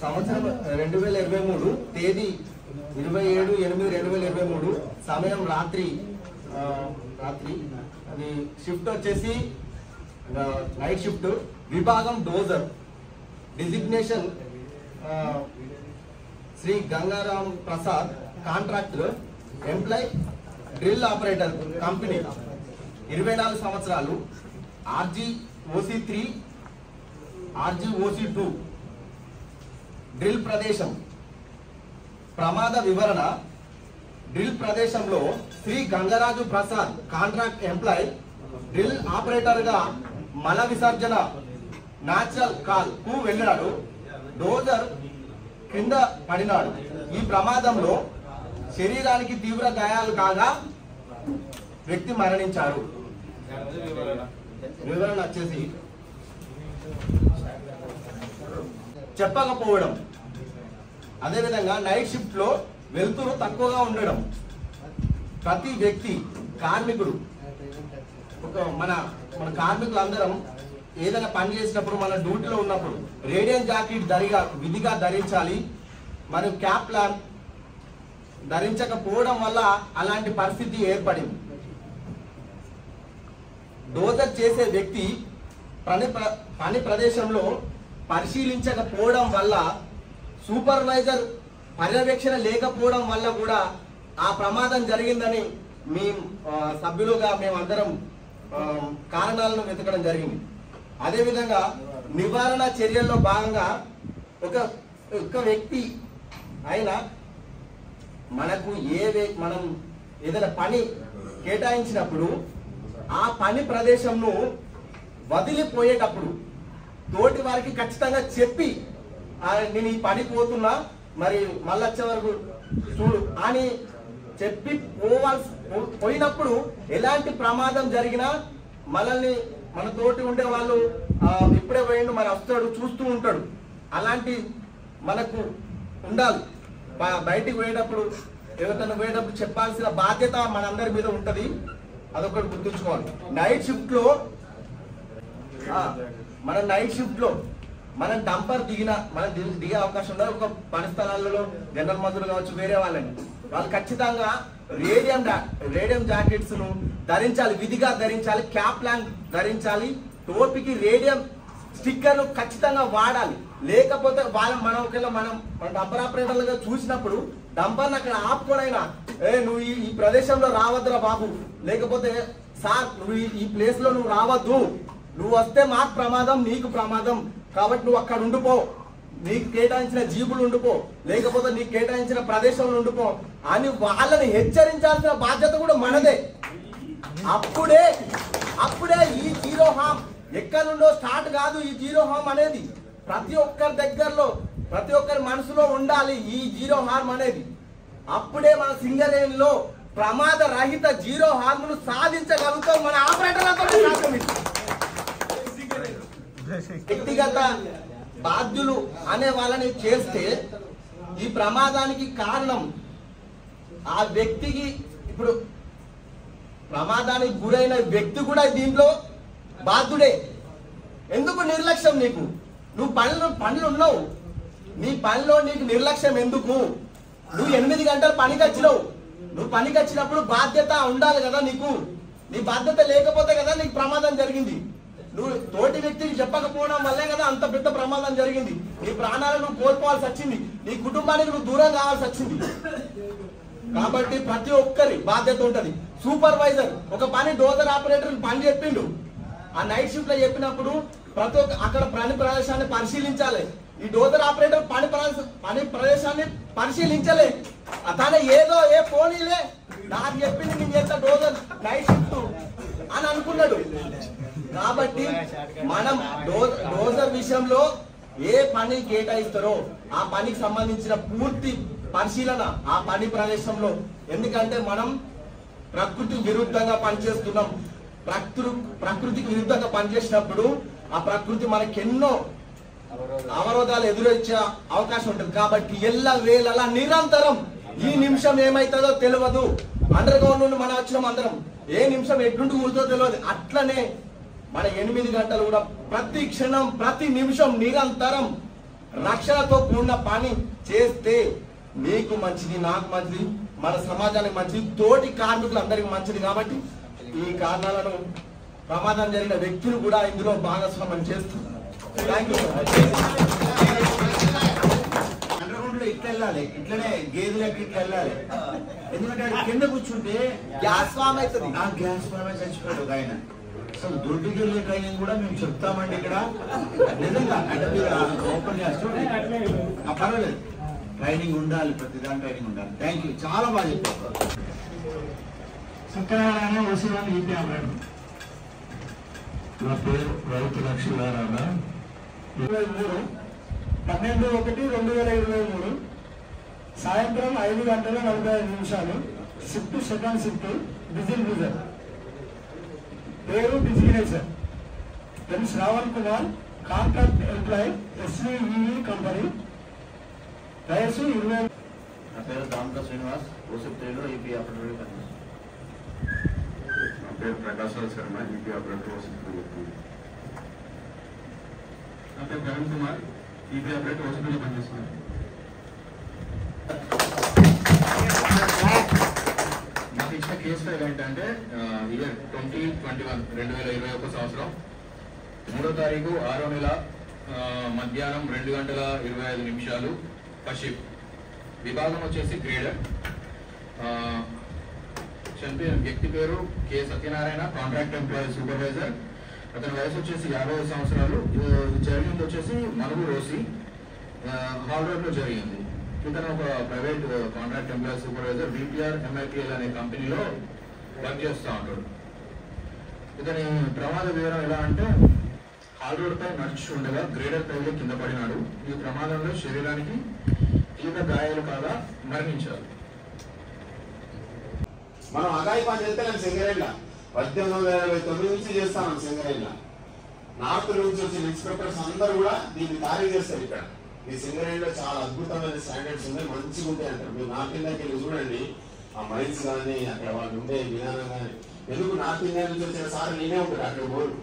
సంవత్సరం 2023 తేదీ 27/8/2023 సమయం రాత్రి అది షిఫ్ట్ వచ్చేసి నైట్ షిఫ్ట్ విభాగం dozer designation Shri Gangaram Prasad contractor employee drill operator company 24 సంవత్సరాలు RGOC3 RGOC2 డ్రిల్ ప్రదేశం ప్రమాద వివరణ డ్రిల్ ప్రదేశంలో Shri Gangaraju Prasad contract employee drill operator గా మల విసర్జన న్యాచురల్ కాల్ కు వెళ్ళాడు. డోజర్ కింద పడినాడు. ఈ ప్రమాదంలో శరీరానికి తీవ్ర గాయాలు కాగా వ్యక్తి మరణించాడు. వివరణ వచ్చేసి చెప్పకపోవడం, అదేవిధంగా నైట్ షిఫ్ట్ లో వెలుతురు తక్కువగా ఉండడం, ప్రతి వ్యక్తి కార్మికుడు మన కార్మికులందరం ఏదైనా పని చేసినప్పుడు మన డ్యూటీలో ఉన్నప్పుడు రేడియం జాకెట్ విధిగా ధరించాలి. మరియు క్యాప్ ల్యాంప్ ధరించకపోవడం వల్ల అలాంటి పరిస్థితి ఏర్పడింది. డోజర్ చేసే వ్యక్తి పని ప్రదేశంలో పరిశీలించకపోవడం వల్ల, సూపర్వైజర్ పర్యవేక్షణ లేకపోవడం వల్ల కూడా ఆ ప్రమాదం జరిగిందని మీ సభ్యులుగా మేమందరం కారణాలను వెతకడం జరిగింది. అదేవిధంగా నివారణ చర్యల్లో భాగంగా ఒక వ్యక్తి అయినా మనం ఏదైనా పని కేటాయించినప్పుడు ఆ పని ప్రదేశంను వదిలిపోయేటప్పుడు తోటి వారికి ఖచ్చితంగా చెప్పి నేను ఈ పని పోతున్నా, మరి మళ్ళీ వచ్చే వరకు చూడు అని చెప్పి పోయినప్పుడు ఎలాంటి ప్రమాదం జరిగినా మనల్ని మన తోటి ఉండే వాళ్ళు ఇప్పుడే పోయిండు మరి వస్తాడు చూస్తూ ఉంటాడు. అలాంటి మనకు ఉండాలి. బయటికి పోయేటప్పుడు ఎవరికైనా పోయేటప్పుడు చెప్పాల్సిన బాధ్యత మనందరి మీద ఉంటది. అదొకటి గుర్తుంచుకోవాలి. నైట్ షిఫ్ట్ లో మనం డంపర్ దిగే అవకాశం ఉండదు. ఒక పని స్థలాలలో జనరల్ మజూరు కావచ్చు, వేరే వాళ్ళు ఖచ్చితంగా రేడియం జాకెట్స్ ను ధరించాలి, విధిగా ధరించాలి, క్యాప్ ల్యాంప్ ధరించాలి, టోపీకి రేడియం స్టిక్కర్ ఖచ్చితంగా వాడాలి. లేకపోతే మనం డంపర్ ఆపరేటర్లుగా చూసినప్పుడు డంపర్ని అక్కడ ఆపుకోనైనా నువ్వు ఈ ప్రదేశంలో రావద్దురా బాబు, లేకపోతే సార్ నువ్వు ఈ ప్లేస్ లో నువ్వు రావద్దు, నువ్వు వస్తే మాకు ప్రమాదం, నీకు ప్రమాదం, కాబట్టి నువ్వు అక్కడ ఉండిపో, నీకు కేటాయించిన జీబులు ఉండిపో, లేకపోతే నీకు కేటాయించిన ప్రదేశంలో ఉండిపో అని వాళ్ళని హెచ్చరించాల్సిన బాధ్యత కూడా మనదే. అప్పుడే ఈ జీరో హార్మ్ ఎక్కడి నుండో స్టార్ట్ కాదు. ఈ జీరో హార్మ్ అనేది ప్రతి ఒక్కరి దగ్గరలో, ప్రతి ఒక్కరి మనసులో ఉండాలి ఈ జీరో హార్మ్ అనేది. అప్పుడే మన సింగరేణి లో ప్రమాద రహిత జీరో హార్మ్ ను సాధించగలుగుతాం మన ఆపరేటర్లతో. వ్యక్తిగత బాధ్యులు అనే వాళ్ళని చేస్తే ఈ ప్రమాదానికి కారణం ఆ వ్యక్తికి, ఇప్పుడు ప్రమాదానికి గురైన వ్యక్తి కూడా దీంట్లో బాధ్యుడే. ఎందుకు నిర్లక్ష్యం? నువ్వు పనులు ఉన్నావు, నీ పనిలో నీకు నిర్లక్ష్యం ఎందుకు? నువ్వు 8 గంటలు పనికి వచ్చినావు, నువ్వు పనికి వచ్చినప్పుడు బాధ్యత ఉండాలి కదా నీకు. నీ బాధ్యత లేకపోతే కదా నీకు ప్రమాదం జరిగింది. నువ్వు తోటి వ్యక్తికి చెప్పకపోవడం వల్లే కదా అంత పెద్ద ప్రమాదం జరిగింది. నీ ప్రాణాలను నువ్వు కోల్పోవాల్సి వచ్చింది, నీ కుటుంబానికి నువ్వు దూరం కావాల్సి వచ్చింది. కాబట్టి ప్రతి ఒక్కరి బాధ్యత ఉంటది. సూపర్వైజర్ ఒక పని డోజర్ ఆపరేటర్ పని చెప్పిండు, ఆ నైట్ షిఫ్ట్ లో చెప్పినప్పుడు ప్రతి ఒక్క అక్కడ పని ప్రదేశాన్ని పరిశీలించాలి. ఈ డోజర్ ఆపరేటర్ పని ప్రదేశాన్ని పరిశీలించలే, తన ఏ ఫోనీలే నాకు చెప్పింది నేను చేస్తా డోజర్ నైట్ షిఫ్ట్ అని అనుకున్నాడు. కాబట్టి మనం డోజర్ విషయంలో ఏ పని కేటాయిస్తారో ఆ పనికి సంబంధించిన పూర్తి పరిశీలన ఆ పని ప్రదేశంలో. ఎందుకంటే మనం ప్రకృతి విరుద్ధంగా పనిచేస్తున్నాం. ప్రకృతికి విరుద్ధంగా పనిచేసినప్పుడు ఆ ప్రకృతి మనకెన్నో అవరోధాలు ఎదురొచ్చే అవకాశం ఉంటుంది. కాబట్టి ఎల్లవేళలా నిరంతరం ఈ నిమిషం ఏమైతుందో తెలియదు. అండర్ గ్రౌండ్ నుండి మనం వచ్చినాం అందరం, ఏ నిమిషం ఎట్లుంటూ కూర్చో తెలియదు. అట్లనే మన 8 గంటలు కూడా ప్రతి క్షణం ప్రతి నిమిషం నిరంతరం రక్షణతో కూడిన పని చేస్తే మీకు మంచిది, నాకు మంచిది, మన సమాజానికి మంచిది, తోటి కార్మికులందరికీ మంచిది. కాబట్టి ఈ కారణాలను ప్రమాదం జరిగిన వ్యక్తులు కూడా ఇందులో భాగస్వామ్యం చేస్తున్నారు. Thank you. అండర్గ్రౌండ్ లో ఇట్లా వెళ్ళాలి, ఇట్లనే గేదెలకి ఇట్లా వెళ్ళాలి. ఎందుకంటే కింద కూర్చుంటే గ్యాస్ ఫామ్ అవుతుంది. ఆ గ్యాస్ ఫామ్ చచ్చిపోయాడు ఒక ఆయన. అసలు దొడ్డుకి వెళ్ళే ట్రైనింగ్ కూడా మేము చెప్తామండి ఇక్కడ. నిజంగా అంటే మీరు ఓపెన్ చేస్తాం పర్వాలేదు, ట్రైనింగ్ ఉండాలి, ప్రతి దాని ట్రైనింగ్ ఉండాలి. థ్యాంక్ యూ, చాలా బాగా చెప్పారు. శంకరారాయణ వసూలు ఈపీ ఆపరేటర్. నా పేరు రైతు లక్ష్మీనారాయణ. 12/1/2023 సాయంత్రం 5:45 shift second shift diesel dozer. పేరు designation N Sravan Kumar, contract employee SVE company. వయసు 20. నా పేరు దామక శ్రీనివాస్, ఓసిప్లో ఈపీ ఆపరేటర్. నా పేరు ప్రకాశ్రావు శర్మ, ఈపీ ఆపరేటర్ ఓసిప్లో. నా పేరు ప్రవీణ్ కుమార్, ఈపీ ఆపరేటర్ ఓసిప్లో పనిచేస్తున్నాను. నాకు ఇచ్చిన కేసు ఫైల్ ఏంటంటే ఇయర్ 2021 సంవత్సరం 3వ తారీఖు 6వ నెల మధ్యాహ్నం 2:25 పషిప్. విభాగం వచ్చేసి గ్రేడర్. చనిపోయిన వ్యక్తి పేరు K Satyanarayana, contract employee supervisor. అతని వయసు వచ్చేసి 50 సంవత్సరాలు. జరిగింది వచ్చేసి మనుగు రోసి హాల్ రోడ్ లో జరిగింది. ఇతను ఒక private contract employee supervisor VPR MIPL అనే కంపెనీలో వర్క్ చేస్తూ ఉంటాడు. ఇతని ప్రమాద వివరం ఎలా అంటే, హాల్ రోడ్ పై నడుచు ఉండగా గ్రేడర్ తగిలి కింద పడినాడు. ఈ ప్రమాదంలో శరీరానికి తీవ్ర గాయాలు కాగా మరణించారు. మనం అగాయి పని చేస్తే నేను సింగరేళ్ళ 1829 నుంచి చేస్తాను. సింగరేళ్ళ నార్త్ నుంచి వచ్చిన ఇన్స్పెక్టర్స్ అందరూ కూడా దీన్ని ఖాళీ చేస్తారు. ఇక్కడ ఈ సింగరేణిలో చాలా అద్భుతమైన స్టాండర్డ్స్ ఉన్నాయి, మంచిగా ఉంటాయి అంటారు. మీరు నార్త్ ఇండియాకి వెళ్ళి చూడండి, ఆ మైన్స్ కానీ అక్కడ వాళ్ళు ఉండే విధానం కానీ. ఎందుకు నార్త్ ఇండియా నుంచి వచ్చిన సార్ నేనే ఉంటాడు, అక్కడ పోరు.